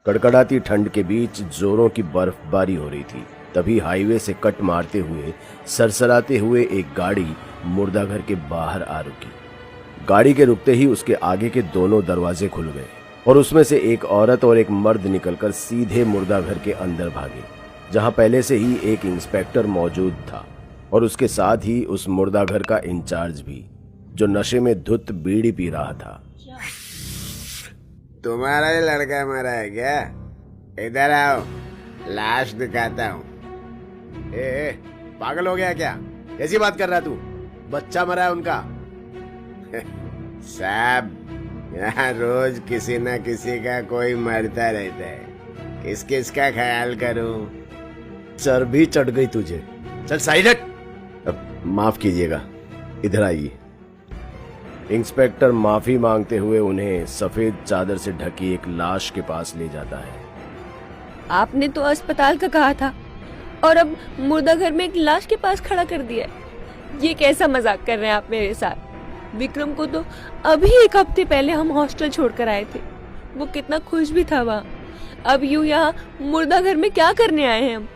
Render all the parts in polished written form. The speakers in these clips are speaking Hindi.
कड़कड़ाती ठंड के बीच जोरों की बर्फबारी हो रही थी। तभी हाईवे से कट मारते हुए सरसराते हुए एक गाड़ी मुर्दाघर के बाहर आ रुकी। गाड़ी के रुकते ही उसके आगे के दोनों दरवाजे खुल गए और उसमें से एक औरत और एक मर्द निकलकर सीधे मुर्दाघर के अंदर भागे, जहां पहले से ही एक इंस्पेक्टर मौजूद था और उसके साथ ही उस मुर्दाघर का इंचार्ज भी, जो नशे में धुत बीड़ी पी रहा था। तुम्हारा ही लड़का मरा है क्या? इधर आओ, लाश दिखाता हूँ। ए, पागल हो गया क्या? कैसी बात कर रहा तू? बच्चा मरा है उनका। साहब, यहाँ रोज किसी न किसी का कोई मरता रहता है, किस किस का ख्याल करूं? चर्बी चढ़ गई तुझे। चल साइड हट। अब माफ कीजिएगा, इधर आइए। इंस्पेक्टर माफी मांगते हुए उन्हें सफेद चादर से ढकी एक लाश के पास ले जाता है। आपने तो अस्पताल का कहा था और अब मुर्दाघर में एक लाश के पास खड़ा कर दिया। ये कैसा मजाक कर रहे हैं आप मेरे साथ? विक्रम को तो अभी एक हफ्ते पहले हम हॉस्टल छोड़कर आए थे। वो कितना खुश भी था वहाँ। अब यूं यहाँ मुर्दाघर में क्या करने आए हैं हम?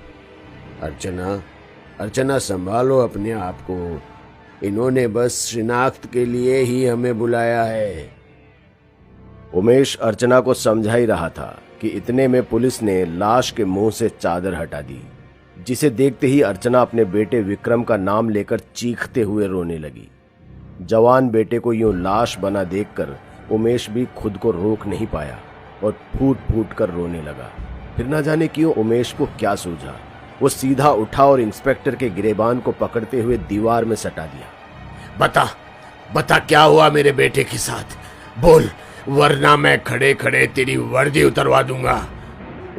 अर्चना संभालो अपने आप को। इन्होंने बस शिनाख्त के लिए ही हमें बुलाया है। उमेश अर्चना को समझा ही रहा था कि इतने में पुलिस ने लाश के मुंह से चादर हटा दी, जिसे देखते ही अर्चना अपने बेटे विक्रम का नाम लेकर चीखते हुए रोने लगी। जवान बेटे को यूं लाश बना देखकर उमेश भी खुद को रोक नहीं पाया और फूट फूट कर रोने लगा। फिर न जाने क्यों उमेश को क्या सूझा, वो सीधा उठा और इंस्पेक्टर के गिरेबान को पकड़ते हुए दीवार में सटा दिया। बता क्या हुआ मेरे बेटे के साथ? बोल, वरना मैं खड़े खड़े तेरी वर्दी उतरवा दूंगा।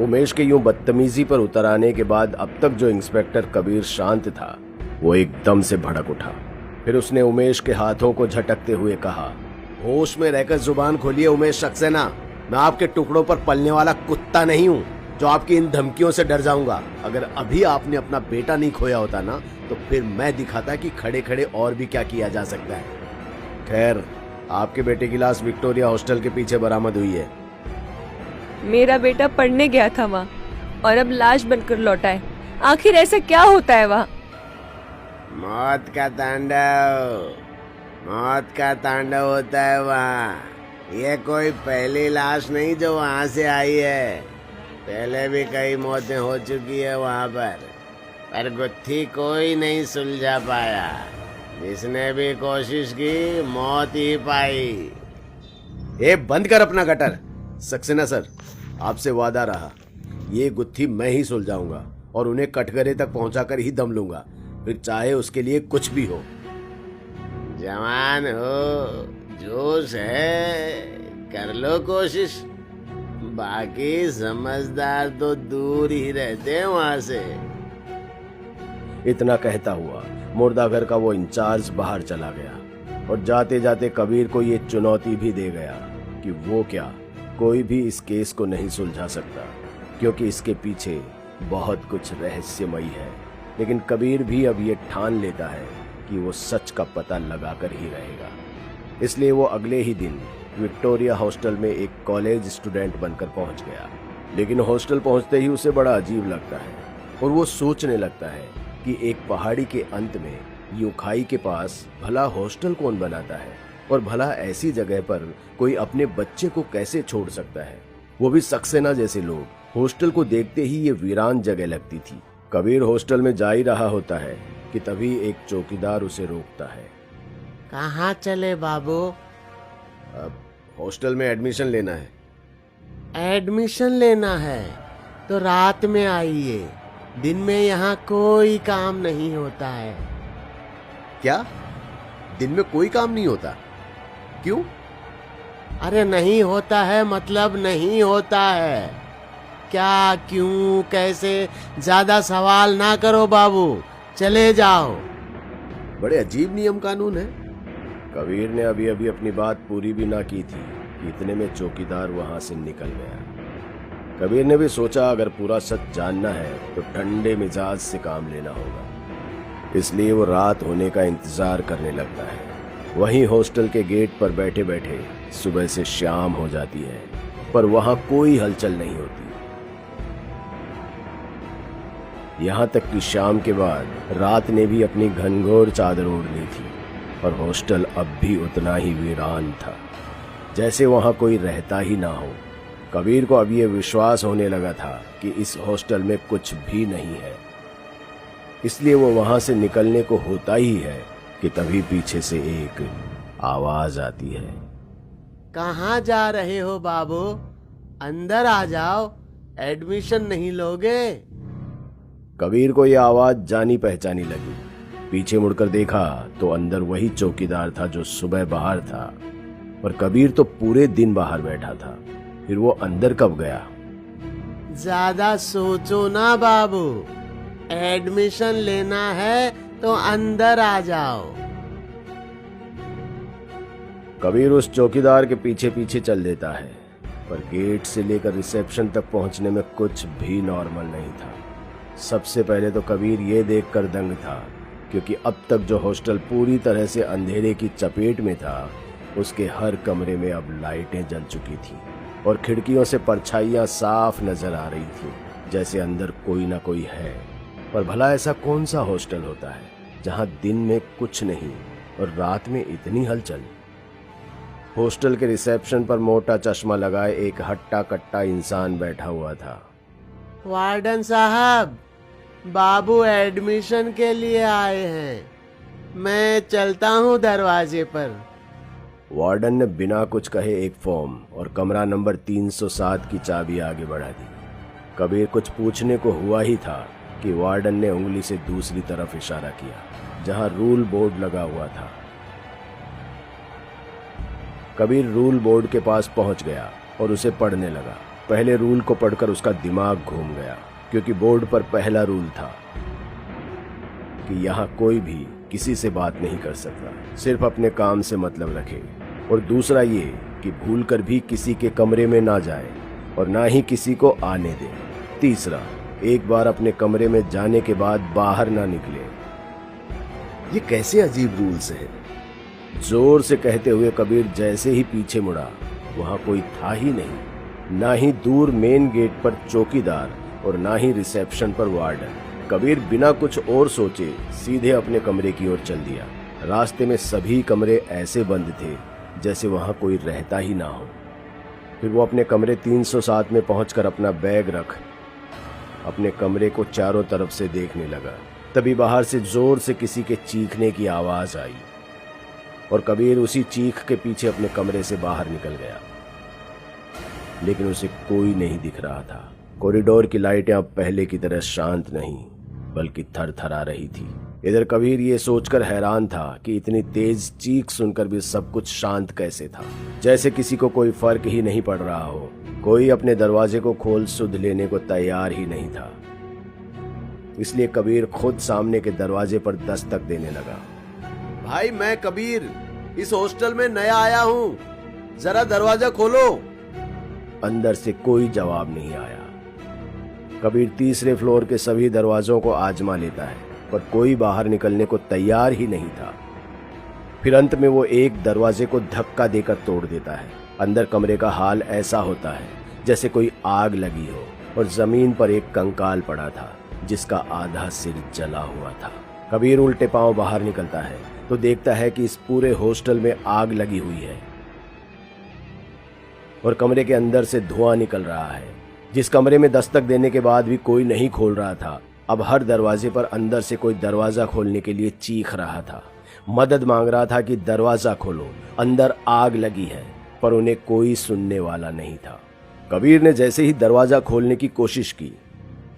उमेश के यूं बदतमीजी पर उतर आने के बाद अब तक जो इंस्पेक्टर कबीर शांत था, वो एकदम से भड़क उठा। फिर उसने उमेश के हाथों को झटकते हुए कहा, होश में रहकर जुबान खोलिए उमेश सक्सेना। मैं आपके टुकड़ों पर पलने वाला कुत्ता नहीं हूँ जो आपकी इन धमकियों से डर जाऊंगा। अगर अभी आपने अपना बेटा नहीं खोया होता ना, तो फिर मैं दिखाता कि खड़े खड़े और भी क्या किया जा सकता है। खैर, आपके बेटे की लाश विक्टोरिया हॉस्टल के पीछे बरामद हुई है। मेरा बेटा पढ़ने गया था वहाँ और अब लाश बनकर लौटा है। आखिर ऐसा क्या होता है वहाँ? मौत का तांडव होता है वहाँ। ये कोई पहली लाश नहीं जो वहाँ से आई है। पहले भी कई मौतें हो चुकी है वहाँ पर गुत्थी कोई नहीं सुलझा पाया। जिसने भी कोशिश की, मौत ही पाई। ए, बंद कर अपना गटर। सक्सेना सर, आपसे वादा रहा, ये गुत्थी मैं ही सुलझाऊंगा और उन्हें कटघरे तक पहुंचाकर ही दम लूंगा, फिर चाहे उसके लिए कुछ भी हो। जवान हो, जोश है, कर लो कोशिश। बाकी समझदार तो दूर ही रहते हैं वहां से। इतना कहता हुआ मुर्दाघर का वो इंचार्ज बाहर चला गया और जाते जाते कबीर को ये चुनौती भी दे गया कि वो क्या, कोई भी इस केस को नहीं सुलझा सकता, क्योंकि इसके पीछे बहुत कुछ रहस्यमयी है। लेकिन कबीर भी अब ये ठान लेता है कि वो सच का पता लगाकर ही रहेगा। इसलिए वो अगले ही दिन विक्टोरिया हॉस्टल में एक कॉलेज स्टूडेंट बनकर पहुंच गया। लेकिन हॉस्टल पहुंचते ही उसे बड़ा अजीब लगता है और वो सोचने लगता है कि एक पहाड़ी के अंत में यूं खाई के पास भला हॉस्टल कौन बनाता है, और भला ऐसी जगह पर कोई अपने बच्चे को कैसे छोड़ सकता है, वो भी सक्सेना जैसे लोग। हॉस्टल को देखते ही ये वीरान जगह लगती थी। कबीर हॉस्टल में जा ही रहा होता है कि तभी एक चौकीदार उसे रोकता है। कहाँ चले बाबू? अब हॉस्टल में एडमिशन लेना है। एडमिशन लेना है तो रात में आइए, दिन में यहाँ कोई काम नहीं होता है। क्या? दिन में कोई काम नहीं होता? क्यों? अरे नहीं होता है मतलब नहीं होता है। क्या, क्यों, कैसे, ज्यादा सवाल ना करो बाबू, चले जाओ। बड़े अजीब नियम कानून है। कबीर ने अभी अभी अपनी बात पूरी भी ना की थी कि इतने में चौकीदार वहां से निकल गया। कबीर ने भी सोचा अगर पूरा सच जानना है तो ठंडे मिजाज से काम लेना होगा। इसलिए वो रात होने का इंतजार करने लगता है। वहीं हॉस्टल के गेट पर बैठे बैठे सुबह से शाम हो जाती है। पर वहां कोई हलचल नहीं होती। यहां तक कि शाम के बाद रात ने भी अपनी घनघोर चादर ओढ़ ली थी और हॉस्टल अब भी उतना ही वीरान था, जैसे वहां कोई रहता ही ना हो। कबीर को अब ये विश्वास होने लगा था कि इस हॉस्टल में कुछ भी नहीं है, इसलिए वो वहां से निकलने को होता ही है कि तभी पीछे से एक आवाज आती है। कहाँ जा रहे हो बाबू? अंदर आ जाओ, एडमिशन नहीं लोगे? कबीर को यह आवाज जानी पहचानी लगी। पीछे मुड़कर देखा तो अंदर वही चौकीदार था जो सुबह बाहर था, और कबीर तो पूरे दिन बाहर बैठा था। फिर वो अंदर कब गया? ज्यादा सोचो ना बाबू, एडमिशन लेना है तो अंदर आ जाओ। कबीर उस चौकीदार के पीछे पीछे चल देता है, पर गेट से लेकर रिसेप्शन तक पहुंचने में कुछ भी नॉर्मल नहीं था। सबसे पहले तो कबीर ये देखकर दंग था, क्योंकि अब तक जो हॉस्टल पूरी तरह से अंधेरे की चपेट में था, उसके हर कमरे में अब लाइटें जल चुकी थी और खिड़कियों से परछाइयां साफ नजर आ रही थी, जैसे अंदर कोई ना कोई है। पर भला ऐसा कौन सा हॉस्टल होता है जहां दिन में कुछ नहीं और रात में इतनी हलचल? हॉस्टल के रिसेप्शन पर मोटा चश्मा लगाए एक हट्टा कट्टा इंसान बैठा हुआ था। वार्डन साहब, बाबू एडमिशन के लिए आए हैं, मैं चलता हूँ दरवाजे पर। वार्डन ने बिना कुछ कहे एक फॉर्म और कमरा नंबर 307 की चाबी आगे बढ़ा दी। कबीर कुछ पूछने को हुआ ही था कि वार्डन ने उंगली से दूसरी तरफ इशारा किया, जहां रूल बोर्ड लगा हुआ था। कबीर रूल बोर्ड के पास पहुंच गया और उसे पढ़ने लगा। पहले रूल को पढ़कर उसका दिमाग घूम गया, क्योंकि बोर्ड पर पहला रूल था कि यहाँ कोई भी किसी से बात नहीं कर सकता, सिर्फ अपने काम से मतलब रखे। और दूसरा ये कि भूलकर भी किसी के कमरे में ना जाए और ना ही किसी को आने दे। तीसरा, एक बार अपने कमरे में जाने के बाद बाहर ना निकले। ये कैसे अजीब रूल्स हैं? जोर से कहते हुए कबीर जैसे ही पीछे मुड़ा, वहां कोई था ही नहीं, ना ही दूर मेन गेट पर चौकीदार और ना ही रिसेप्शन पर वार्डन। कबीर बिना कुछ और सोचे सीधे अपने कमरे की ओर चल दिया। रास्ते में सभी कमरे ऐसे बंद थे जैसे वहां कोई रहता ही ना हो। फिर वो अपने कमरे 307 में पहुंचकर अपना बैग रख अपने कमरे को चारों तरफ से देखने लगा। तभी बाहर से जोर से किसी के चीखने की आवाज आई और कबीर उसी चीख के पीछे अपने कमरे से बाहर निकल गया, लेकिन उसे कोई नहीं दिख रहा था। कॉरिडोर की लाइटें अब पहले की तरह शांत नहीं बल्कि थरथरा रही थी। इधर कबीर ये सोचकर हैरान था कि इतनी तेज चीख सुनकर भी सब कुछ शांत कैसे था, जैसे किसी को कोई फर्क ही नहीं पड़ रहा हो। कोई अपने दरवाजे को खोल सुध लेने को तैयार ही नहीं था। इसलिए कबीर खुद सामने के दरवाजे पर दस्तक देने लगा। भाई, मैं कबीर इस हॉस्टल में नया आया हूँ, जरा दरवाजा खोलो। अंदर से कोई जवाब नहीं आया। कबीर तीसरे फ्लोर के सभी दरवाजों को आजमा लेता है, पर कोई बाहर निकलने को तैयार ही नहीं था। फिर अंत में वो एक दरवाजे को धक्का देकर तोड़ देता है। अंदर कमरे का हाल ऐसा होता है जैसे कोई आग लगी हो और जमीन पर एक कंकाल पड़ा था जिसका आधा सिर जला हुआ था। कबीर उल्टे पांव बाहर निकलता है तो देखता है कि इस पूरे हॉस्टल में आग लगी हुई है और कमरे के अंदर से धुआं निकल रहा है। जिस कमरे में दस्तक देने के बाद भी कोई नहीं खोल रहा था, अब हर दरवाजे पर अंदर से कोई दरवाजा खोलने के लिए चीख रहा था, मदद मांग रहा था कि दरवाजा खोलो, अंदर आग लगी है। पर उन्हें कोई सुनने वाला नहीं था। कबीर ने जैसे ही दरवाजा खोलने की कोशिश की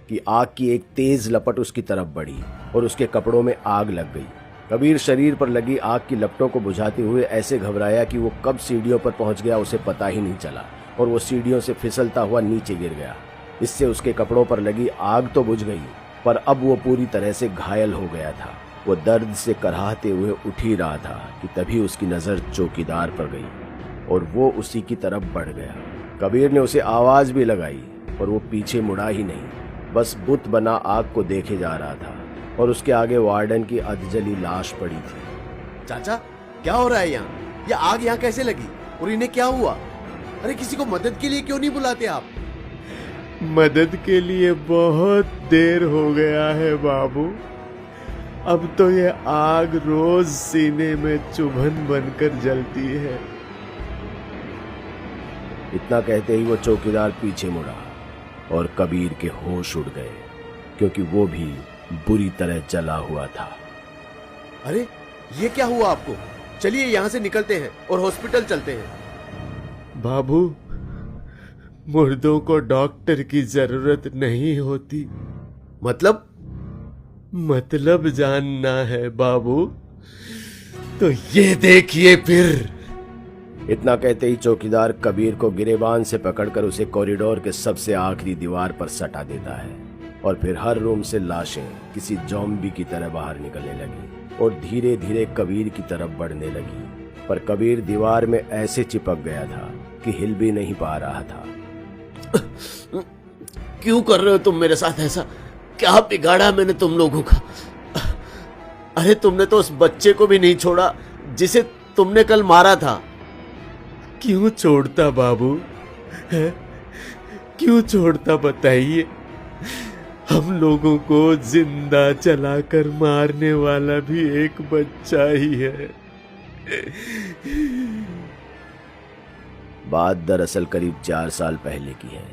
कि आग की एक तेज लपट उसकी तरफ बढ़ी और उसके कपड़ों में आग लग गई। कबीर शरीर पर लगी आग की लपटों को बुझाते हुए ऐसे घबराया कि वो कब सीढ़ियों पर पहुंच गया उसे पता ही नहीं चला और वो सीढ़ियों से फिसलता हुआ नीचे गिर गया। इससे उसके कपड़ों पर लगी आग तो बुझ गई, पर अब वो पूरी तरह से घायल हो गया था। वो दर्द से कराहते हुए उठ ही रहा था कि तभी उसकी नजर चौकीदार पर गई और वो उसी की तरफ बढ़ गया। कबीर ने उसे आवाज भी लगाई पर वो पीछे मुड़ा ही नहीं, बस बुत बना आग को देखे जा रहा था और उसके आगे वार्डन की अधजली लाश पड़ी थी। चाचा, क्या हो रहा है यहाँ? ये आग यहाँ कैसे लगी और इन्हें क्या हुआ? अरे किसी को मदद के लिए क्यों नहीं बुलाते आप? मदद के लिए बहुत देर हो गया है बाबू। अब तो ये आग रोज सीने में चुभन बनकर जलती है। इतना कहते ही वो चौकीदार पीछे मुड़ा और कबीर के होश उड़ गए, क्योंकि वो भी बुरी तरह जला हुआ था। अरे ये क्या हुआ आपको? चलिए यहाँ से निकलते हैं और हॉस्पिटल चलते हैं। बाबू, मुर्दों को डॉक्टर की जरूरत नहीं होती। मतलब जानना है बाबू, तो ये देखिए फिर। इतना कहते ही चौकीदार कबीर को गिरेबान से पकड़कर उसे कॉरिडोर के सबसे आखिरी दीवार पर सटा देता है और फिर हर रूम से लाशें किसी ज़ॉम्बी की तरह बाहर निकलने लगी और धीरे धीरे कबीर की तरफ बढ़ने लगी। पर कबीर दीवार में ऐसे चिपक गया था कि हिल भी नहीं पा रहा था। क्यों कर रहे हो तुम मेरे साथ ऐसा? क्या बिगाड़ा मैंने तुम लोगों का? अरे तुमने तो उस बच्चे को भी नहीं छोड़ा जिसे तुमने कल मारा था। क्यों छोड़ता बाबू है? क्यों छोड़ता बताइए? हम लोगों को जिंदा चलाकर मारने वाला भी एक बच्चा ही है। बात दरअसल करीब 4 साल पहले की है,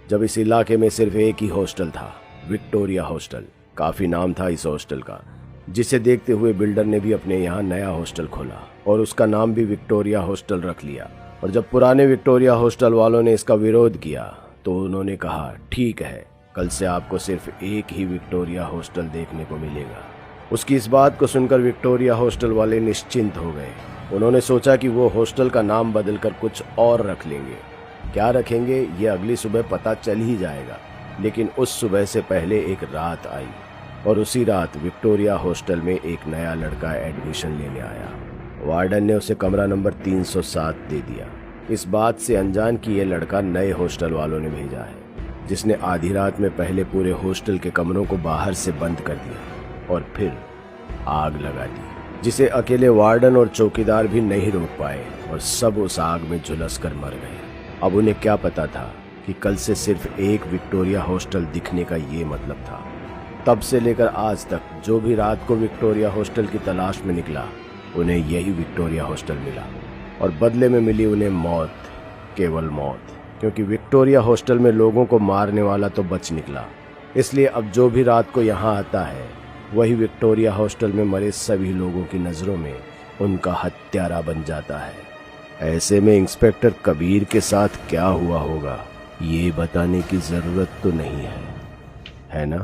जब इस इलाके में सिर्फ एक ही हॉस्टल था, विक्टोरिया हॉस्टल। काफी नाम था इस हॉस्टल का, जिसे देखते हुए बिल्डर ने भी अपने यहाँ नया हॉस्टल खोला और उसका नाम भी विक्टोरिया हॉस्टल रख लिया। और जब पुराने विक्टोरिया हॉस्टल वालों ने इसका विरोध किया तो उन्होंने कहा, ठीक है, कल से आपको सिर्फ एक ही विक्टोरिया हॉस्टल देखने को मिलेगा। उसकी इस बात को सुनकर विक्टोरिया हॉस्टल वाले निश्चिंत हो गए। उन्होंने सोचा कि वो हॉस्टल का नाम बदलकर कुछ और रख लेंगे। क्या रखेंगे ये अगली सुबह पता चल ही जाएगा। लेकिन उस सुबह से पहले एक रात आई और उसी रात विक्टोरिया हॉस्टल में एक नया लड़का एडमिशन लेने आया। वार्डन ने उसे कमरा नंबर 307 दे दिया, इस बात से अनजान कि यह लड़का नए हॉस्टल वालों ने भेजा है, जिसने आधी रात में पहले पूरे हॉस्टल के कमरों को बाहर से बंद कर दिया और फिर आग लगा दी, जिसे अकेले वार्डन और चौकीदार भी नहीं रोक पाए और सब उस आग में झुलस कर मर गए। अब उन्हें क्या पता था कि कल से सिर्फ एक विक्टोरिया हॉस्टल दिखने का ये मतलब था। तब से लेकर आज तक जो भी रात को विक्टोरिया हॉस्टल की तलाश में निकला, उन्हें यही विक्टोरिया हॉस्टल मिला और बदले में मिली उन्हें मौत, केवल मौत, क्योंकि विक्टोरिया हॉस्टल में लोगों को मारने वाला तो बच निकला। इसलिए अब जो भी रात को यहाँ आता है, वही विक्टोरिया हॉस्टल में मरे सभी लोगों की नज़रों में उनका हत्यारा बन जाता है। ऐसे में इंस्पेक्टर कबीर के साथ क्या हुआ होगा, ये बताने की ज़रूरत तो नहीं है ना?